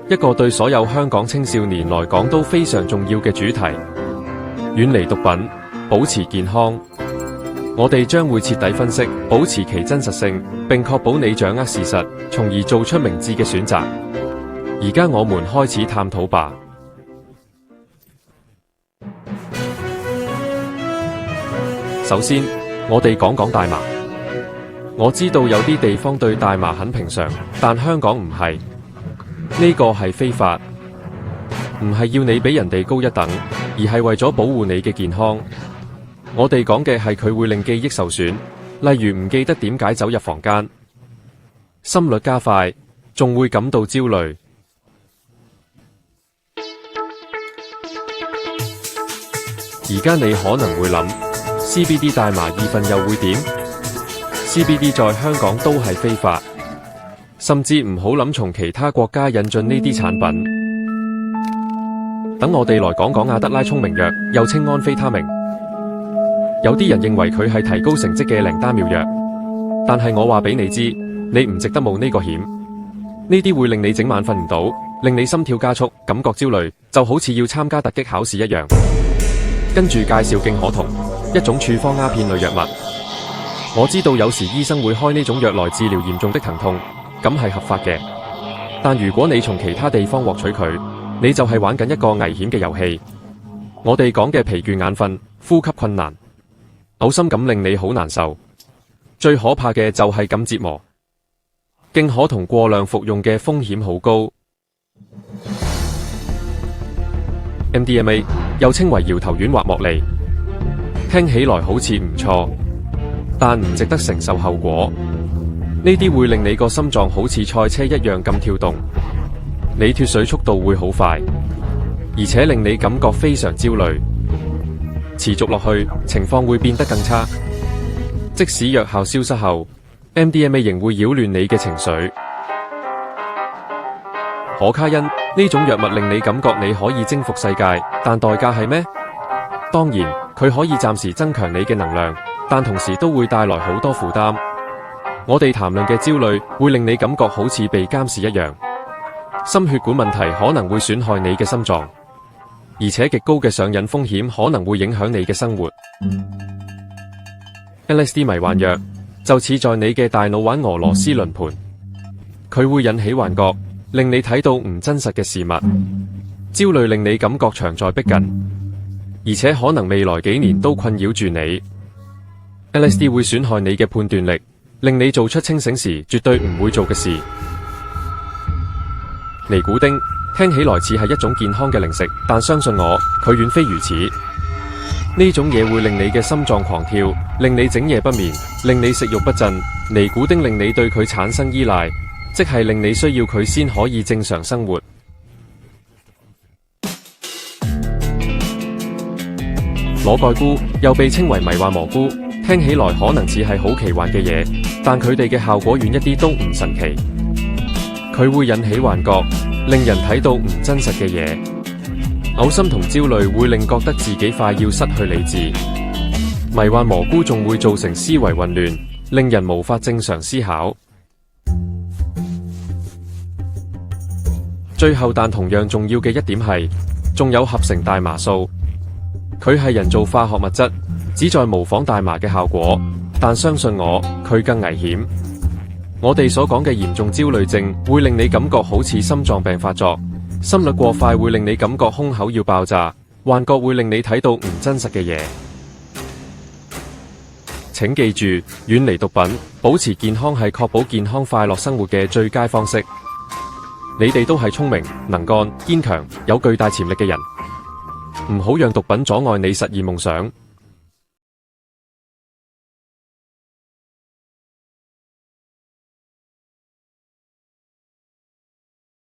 一個對所有香港青少年來講都非常重要嘅主題。遠離毒品，保持健康。我哋將會徹底分析，保持其真實性，並確保你掌握事實，從而做出明智嘅選擇。而家我們開始探討吧。首先，我哋講講大麻。我知道有啲地方對大麻很平常，但香港唔係。呢個係非法，唔係要你比人哋高一等，而係為咗保護你嘅健康。我哋講嘅係佢會令記憶受損，例如唔記得點解走入房間，心率加快，仲會感到焦慮。而家你可能會諗，CBD 大麻二酚又會點？CBD 在香港都係非法，甚至唔好諗從其他國家引進呢啲產品。等我哋來講講阿德拉聰明藥，又稱安非他命。有啲人認為佢係提高成績嘅靈丹妙藥，但係我話俾你知，你唔值得冒呢個險。呢啲會令你整晚瞓唔到，令你心跳加速，感覺焦慮，就好似要參加突擊考試一樣。跟住介紹敬可酮，一種處方鴉片類藥物。我知道有時醫生會開呢種藥來治療嚴重的疼痛，咁係合法嘅。但如果你從其他地方獲取佢，你就係玩緊一個危險嘅遊戲。我哋講嘅疲倦眼瞓、呼吸困難、嘔心感令你好難受，最可怕嘅就係咁折磨。敬可酮過量服用嘅風險好高。MDMA 又稱為搖頭丸或莫利，聽起來好似唔錯，但唔值得承受後果。呢啲會令你個心臟好似賽車一樣咁跳動，你脫水速度會好快，而且令你感覺非常焦慮。持續落去，情況會變得更差。即使藥效消失後， MDMA 仍會擾亂你嘅情緒。可卡因呢種藥物令你感覺你可以征服世界，但代價係咩？當然，佢可以暫時增強你嘅能量，但同時都會帶來好多負擔。我哋談論嘅焦慮會令你感覺好似被監視一樣，心血管問題可能會損害你嘅心臟，而且極高嘅上癮風險可能會影響你嘅生活。LSD 迷幻藥就似在你嘅大腦玩俄羅斯輪盤，佢會引起幻覺，令你睇到唔真實嘅事物。焦慮令你感覺長在逼近，而且可能未來幾年都困擾住你。LSD 會損害你嘅判斷力，令你做出清醒時絕對唔會做嘅事。尼古丁聽起來似係一種健康嘅零食，但相信我，佢遠非如此。呢種嘢會令你嘅心臟狂跳，令你整夜不眠，令你食慾不振。尼古丁令你對佢產生依賴，即係令你需要佢先可以正常生活。裸蓋菇又被稱為迷幻蘑菇，聽起來可能似係好奇幻嘅嘢，但佢哋嘅效果遠一啲都唔神奇。佢會引起幻覺，令人睇到唔真實嘅嘢。嘔心同焦慮會令覺得自己快要失去理智。迷幻蘑菇仲會造成思維混亂，令人無法正常思考。最後但同樣重要嘅一點係，仲有合成大麻素。佢係人造化學物質，旨在模仿大麻嘅效果，但相信我，佢更危險。我哋所講嘅嚴重焦慮症會令你感覺好似心臟病發作，心率過快會令你感覺胸口要爆炸，幻覺會令你睇到唔真實嘅嘢。請記住，遠離毒品，保持健康係確保健康快樂生活嘅最佳方式。你哋都係聰明、能幹、堅強、有巨大潛力嘅人，唔好讓毒品阻礙你實現夢想。